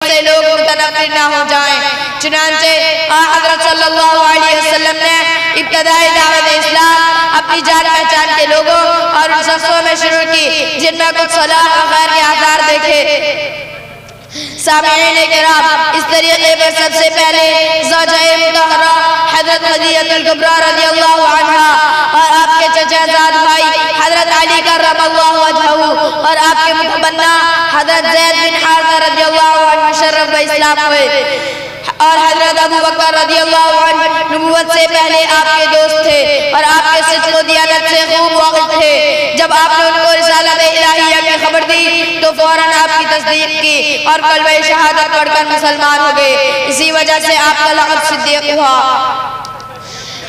سے لوگ متنفر نہ ہو جائیں۔ چنانچہ حضرت صلی اللہ علیہ وسلم نے ابتدائی دعوت اسلام اپنی جان پہچان کے لوگوں اور ان شخصوں میں شروع کی جن میں کچھ صلاح و خیر کے آثار دیکھے۔ سامعین کرام، اس طریقے پر سب سے پہلے زوجہ مطہرہ حضرت خدیجہ الکبریٰ رضی اللہ عنہا اور آپ کے چچا زاد بھائی حضرت علی کرم اللہ وجہہ اور آپ کے متبنہ حضرت زید بن حارثہ رضی اللہ عنہ مشرف اسلام ہوئے، اور حضرت ابو بکر رضی اللہ عنہ نبوت سے پہلے آپ کے دوست تھے اور آپ کے صدق و دیانت سے خوب واقف تھے۔ جب آپ نے ان کو رسالت الہیہ کی خبر دی تو فوراً آپ کی تصدیق کی اور کلمہ شہادت پڑھ کر مسلمان ہو گئے۔ اسی وجہ سے آپ کا لقب صدیق ہوا۔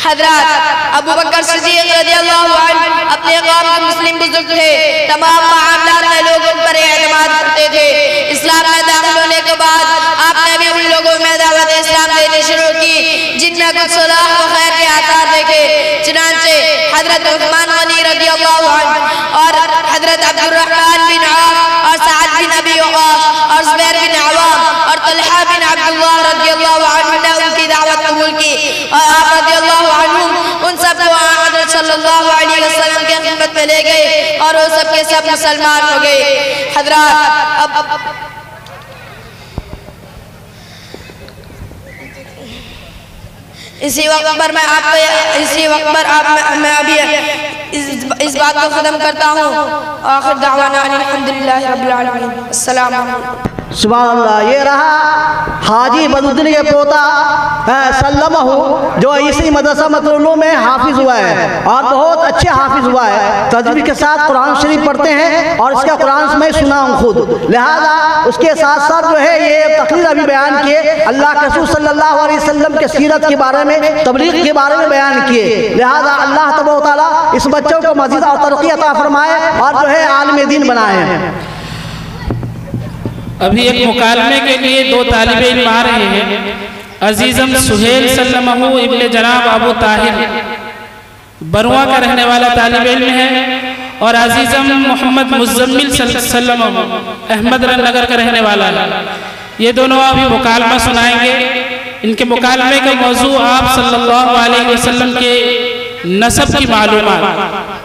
حضرات ابو بکر صدیق رضی اللہ عنہ اپنے قوم کے مسلم بزرگ تھے، تمام معاملات میں لوگ ان پر اعتماد کرتے تھے۔ اسلام میں داخل ہونے کے بعد آپ نے بھی ان لوگوں میں دعوت اسلام دینی شروع کی جن میں کچھ صلاح و خیر کے آثار دیکھے۔ چنانچہ حضرت عثمان غنی رضی اللہ عنہ اور حضرت عبد الرحمن بن عوف اور سعد بن ابی وقاص اور زبیر بن عوام اور طلحہ بن عبداللہ رضی اللہ عنہ نے ان کی دعوت قبول کی، اور آپ رضی اللہ عنہم ان سب کو حضرت صلی اللہ علیہ وسلم کے خدمت میں لے گئے اور وہ سب کے سب مسلمان ہو گئے۔ حضرات اسی وقت پر میں ابھی اس بات کو ختم کرتا ہوں۔ آخر دعوانا الحمدللہ رب العالمین۔ السلام علیکم۔ سبحان اللہ۔ یہ رہا حاجی بدرالدین کے پوتا سلمہ جو اسی مدرسہ مطلوع میں حافظ ہوا ہے اور بہت اچھے حافظ ہوا ہے، تجوید کے ساتھ قرآن شریف پڑھتے ہیں اور اس کا قرآن میں سنا ہوں خود، لہذا اس کے ساتھ ساتھ جو ہے یہ تقریر ابھی بیان کیے، اللہ کے رسول صلی اللہ علیہ وسلم کے سیرت کے بارے میں، تبلیغ کے بارے میں بیان کیے، لہذا اللہ تبارک و تعالیٰ اس بچوں کو مزید اور ترقی عطا فرمائے اور جو ہے عالم دین بنائے۔ ابھی ایک مکالمے کے لیے دو طالب علم آ رہے ہیں۔ عزیزم سہیل سلمہ ابن جناب ابو طاہر برواں کا رہنے والا طالب علم ہے، اور عزیزم محمد مزمل سلمہ احمد رن نگر کا رہنے والا ہے۔ یہ دونوں ابھی مکالمہ سنائیں گے۔ ان کے مکالمے کا موضوع آپ صلی اللہ علیہ وسلم کے نسب کی معلومات۔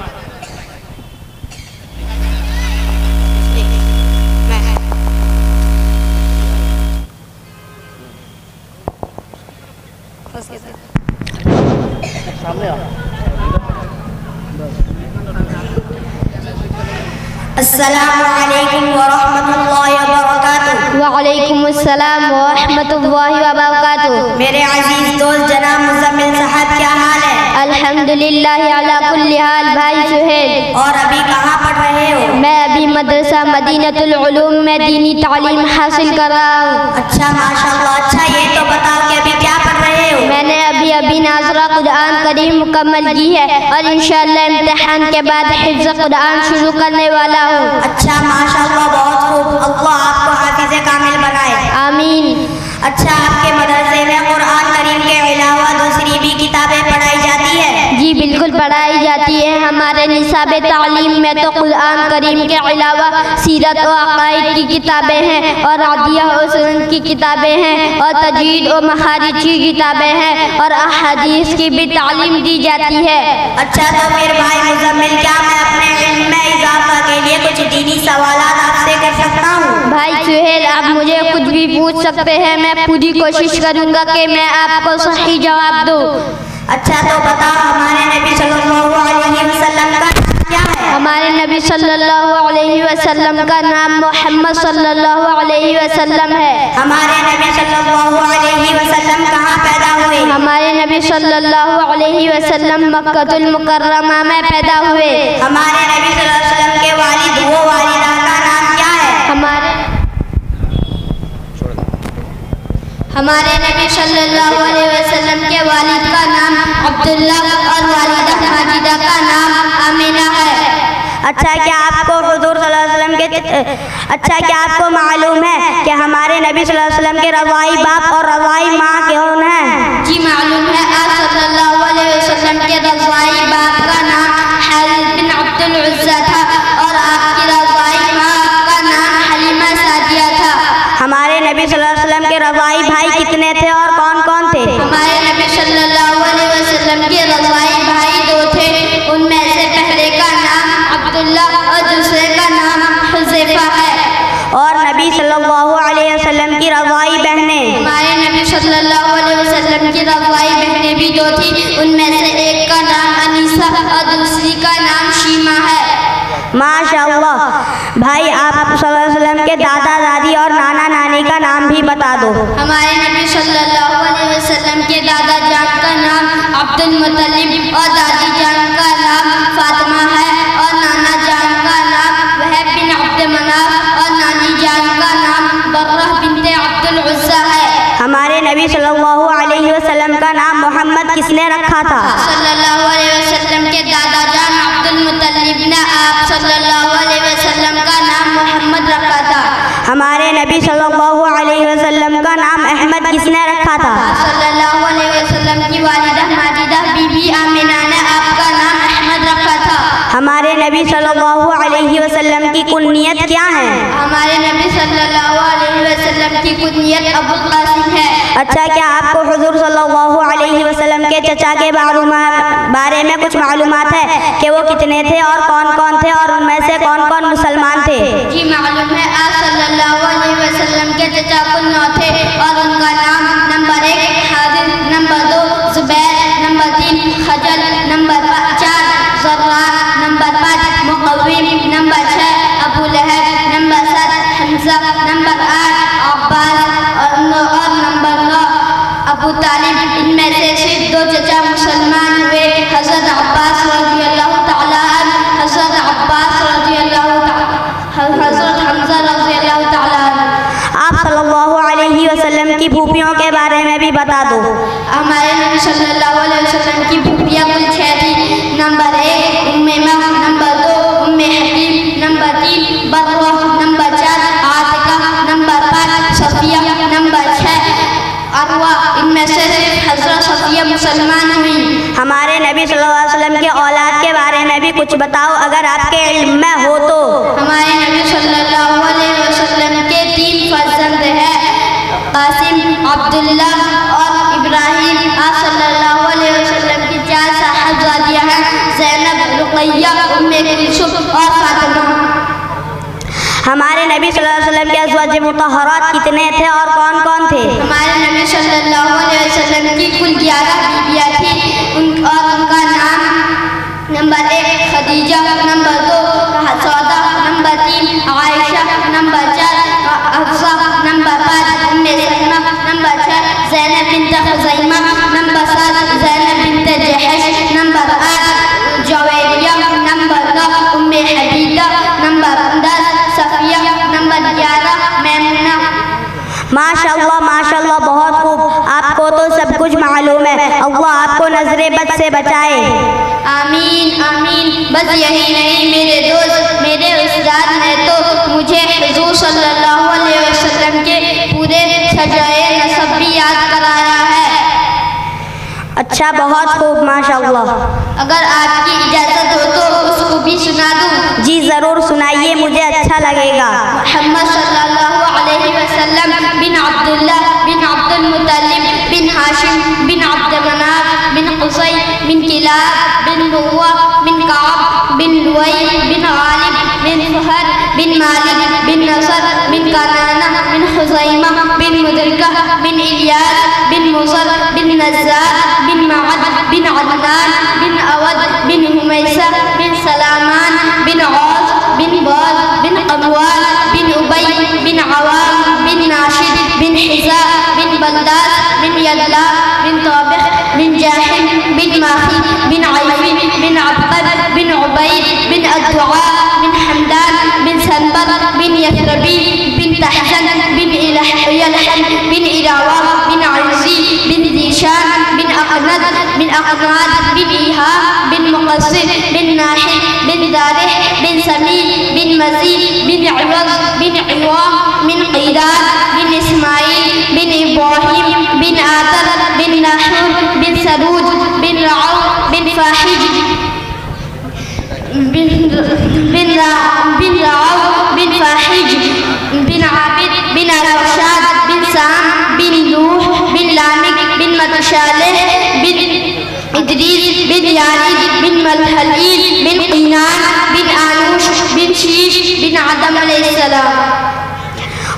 السلام علیکم ورحمۃ اللہ وبرکاتہ۔ وعلیکم السلام ورحمۃ اللہ وبرکاتہ۔ میرے عزیز دوست جناب مزمل صاحب کیا حال ہے؟ الحمدللہ علی کل حال۔ بھائی سہیل، اور ابھی کہاں پڑھ رہے ہو؟ میں ابھی مدرسہ مدینۃ العلوم میں دینی تعلیم حاصل کر رہا ہوں۔ اچھا ماشاءاللہ۔ اچھا یہ تو بتاؤ کہ ابھی کیا پڑھ رہے ہو؟ میں نے ابھی ناظرہ قرآن کریم مکمل کی ہے اور انشاءاللہ امتحان کے بعد حفظ قرآن شروع کرنے والا ہوں۔ اچھا ماشاءاللہ، بہت خوب، اللہ آپ کو حافظ کامل بنائے، آمین۔ اچھا آپ کے مدرسے میں قرآن کریم کے علاوہ دوسری بھی کتابیں پڑھائی جاتی ہے؟ جی بالکل پڑھائی جاتی ہے۔ ہمارے نصاب تعلیم میں تو قرآن کریم کے علاوہ سیرت و عقائد کی کتابیں ہیں اور عدیہ و سنن کی کتابیں ہیں اور تجوید و مخارج کی کتابیں ہیں اور احادیث کی بھی تعلیم دی جاتی ہے۔ اچھا تو پھر بھائی مزمل، کیا میں اپنے علم میں اضافہ کے لیے کچھ دینی سوالات آپ سے کر سکتا ہوں؟ بھائی سہیل، آپ مجھے کچھ بھی پوچھ سکتے ہیں، میں پوری کوشش کروں گا کہ میں آپ کو صحیح جواب دوں۔ اچھا تو بتاؤ، ہمارے نبی صلی اللہ علیہ وسلم کا نام کیا ہے؟ ہمارے نبی صلی اللہ علیہ وسلم کا نام محمد صلی اللہ علیہ وسلم ہے۔ ہمارے نبی صلی اللہ علیہ وسلم کہاں پیدا ہوئے؟ ہمارے نبی صلی اللہ علیہ وسلم مکہ المکرمہ میں پیدا ہوئے۔ ہمارے نبی صلی اللہ علیہ وسلم کے والد و والدہ کا نام کیا ہے؟ ہمارے نبی صلی اللہ علیہ وسلم کے والد کا نام عبداللہ اور والدہ ماجدہ کا نام آمینہ ہے۔ اچھا کیا آپ کو حضور صلی اللہ علیہ وسلم کیا آپ کو معلوم ہے کہ ہمارے نبی صلی اللہ علیہ وسلم کے رضائی باپ اور رضائی ماں کون ہیں؟ جی معلوم ہے۔ آپ صلی اللہ علیہ وسلم کے رضائی باپ کا نام حارث بن عبد العزہ تھا اور آپ کی رضائی ماں کا نام حلیمہ سعدیہ تھا۔ ہمارے نبی नबी सल्लल्लाहु अलैहि वसल्लम के रज़ाई भाई कितने थे और कौन कौन थे? हमारे नबी सल्लल्लाहु अलैहि वसल्लम के रज़ाई भाई 2 थे। उनमें से पहले का नाम अब्दुल्ला और दूसरे का नाम हुज़ैफा है। और नबी सल्लल्लाहु अलैहि वसल्लम की रज़ाई बहनें? हमारे नबी सल्लल्लाहु अलैहि वसल्लम की रज़ाई बहनें भी 2 थी। उनमें से एक का नाम अनीसा और दूसरी का नाम शीमा है। माशाअल्लाह। भाई आप सल्लल्लाहु अलैहि वसल्लम के दादा दादी और नाना नानी का नाम भी बता दो। हमारे नबी सल्लल्लाहु अलैहि वसल्लम के दादा जान का नाम अब्दुल मुत्तलिब और दादी जान का नाम फातिमा है और नाना जान का नाम वहब बिन अब्द मनाफ और नानी जान का नाम बर्रह बिनते अब्दुल उज़्ज़ा है। हमारे नबी सल्लल्लाहु अलैहि वसल्लम का नाम मोहम्मद किसने रखा था? सल्लल्लाहु अलैहि वसल्लम के दादा जान अब्दुल मुत्तलिब ने आप सल्लल्लाहु अलैहि वसल्लम का नाम मोहम्मद रखा था। हमारे नबी सल्लल्लाहु अलैहि वसल्लम का नाम अहमद किसने रखा था? सल्लल्लाहु अलैहि वसल्लम की वालिदा माजिदा बीबी आमिना ने आपका नाम अहमद रखा था। हमारे नबी सल्लल्लाहु अलैहि वसल्लम की कुन्नियत क्या है? हमारे नबी सल्लल्लाहु अलैहि वसल्लम की कुन्नियत अबुल कासिम है। अच्छा, क्या आपको हुजूर सल्लल्लाहु अलैहि वसल्लम के चचा के बारे में कुछ मालूमात है कि वो कितने थे और कौन कौन थे और उनमें से कौन कौन मुसलमान थे? जी मालूम है। आप सल्लल्लाहु अलैहि वसल्लम के चचा कुल 9 थे और उनका नाम number 1 Haris, number 2 Zubair, number 3 खजल, नंबर 4 ज़र्रा, number 5 Muqawwim, number 6 Abu Lahab, number 7 Hamza, number 8 Abbas और नंबर 9 अबू तालिब। इनमें से सिर्फ 2 चचा मुसलमान हुए, हज़रत अब्बास रज़ियल्लाहु तआला अन्हु, हज़रत अब्बास रज़ियल्लाहु तआला, हज़रत हमज़ा रज़ियल्लाहु तआला अन्हु। आप सल्लल्लाहु अलैहि वसल्लम की फूफियों के बारे में भी बता दो। हमारे नबी सल्लल्लाहु अलैहि वसल्लम की फूफियाँ कुल 6 थी। नंबर 1 उम्मे मा, number 2 Umm Hakim, number 3 Barra, number 4 Atika, number 5 Safiya, number 6 Arwa. इनमें से सिर्फ हज़रत सफिया मुसलमान हुई। हमारे नबी सल्लल्लाहु अलैहि वसल्लम के औलाद के बारे में भी कुछ बताओ अगर आपके इल्म में हो तो। हमारे नबी सल्लल्लाहु अलैहि वसल्लम के 3 फर्जंद हैं, कासिम, अब्दुल्ला और इब्राहिम। आप सल्लल्लाहु अलैहि वसल्लम की 4 साहबजादियाँ हैं, ज़ैनब, रुक़ैया, उम्मे कुलसूम और फातिमा। हमारे नबी सल्लल्लाहु अलैहि वसल्लम के अज़वाज मुतहहरात कितने थे और कौन कौन थे? हमारे नबी सल्लल्लाहु अलैहि वसल्लम की कुल 11 बीवियाँ थी और उनका नाम number 1 Khadija, number 2 Sauda, number 3 Aisha, number 4 Hafsa, number 5 Umm Salama, number 6 Zainab bint Khuzaima, number 7 Zainab bint Jahsh, number 8 Juwairiya, number 9 Umm Habiba, number 10 Safiya, number 11 Maimuna. माशाअल्लाह माशाअल्लाह, बहुत खूब। आपको तो सब कुछ मालूम है। अल्लाह आपको नजरे बद से बचाए। आमीन आमीन। बस यही नहीं मेरे दोस्त, मेरे उस्ताद ने तो मुझे हुज़ूर सल्लल्लाहु अलैहि वसल्लम के पूरे सजाए नसब भी याद कराया है। अच्छा, बहुत खूब, माशाअल्लाह। अगर आपकी इजाज़त हो तो उसको भी सुना दूँ? जी ज़रूर सुनाइए, मुझे अच्छा लगेगा। मुहम्मद सल्लल्लाहु अलैहि वसल्लम बिन अब्दुल्लाह बिन अब्दुल मुत्तलिब बिन हाशिम बिन अब्द मनाफ बिन कुसै बिन किलाब बिन लुवा बिन काब बिन लुवै बिन गालिब बिन फहर बिन मालिक बिन नसर बिन कनाना बिन खुज़ैमा बिन मुदरिका बिन इलियास बिन मुसर बिन नज़्ज़ार बिन मअद बिन अदनान बिन अवद बिन हुमैसा बिन सलामान बिन औस बिन बाज बिन कमवाल बिन उबई बिन अवाम बिन नाशिद बिन हिज़ा बिन बलदास बिन यदला बिन ताबिख बिन जाहिम बिन माखी बिन आइफी बिन अब्कद बिन उबैद बिन अद्दुआ बिन हमदान बिन सनबर बिन यथरबी बिन तहसन बिन यलहन बिन इरावा बिन अज़ी बिन ज़ीशान बिन अक़नद बिन अक़नाद बिन इहा बिन मुक़स्सिर बिन नाहिद बिन दारिह बिन समी बिन मज़ीद बिन इवज़ बिन इवाम बिन क़ीदार बिन इस्माईल बिन इब्राहीम बिन आतर बिन नाहूर बिन सरूज बिन रऊफ़ बिन फाहिज बिन रऊफ़ बिन फाहिज बिन आबिद बिन अरशाद बिन सलाम।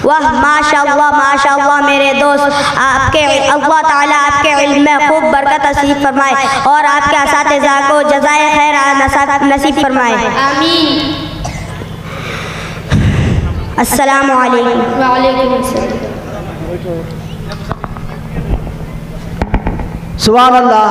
वाह माशाअल्लाह मेरे दोस्त, आपके अल्लाह ताला आपके इल्म में खूब बरकत नसीब फरमाए और आपके असातिज़ा को जज़ाए खैर नसीब फरमाए। आमीन। अस्सलामु अलैकुम। वालेकुम अस्सलाम। सुभान अल्लाह।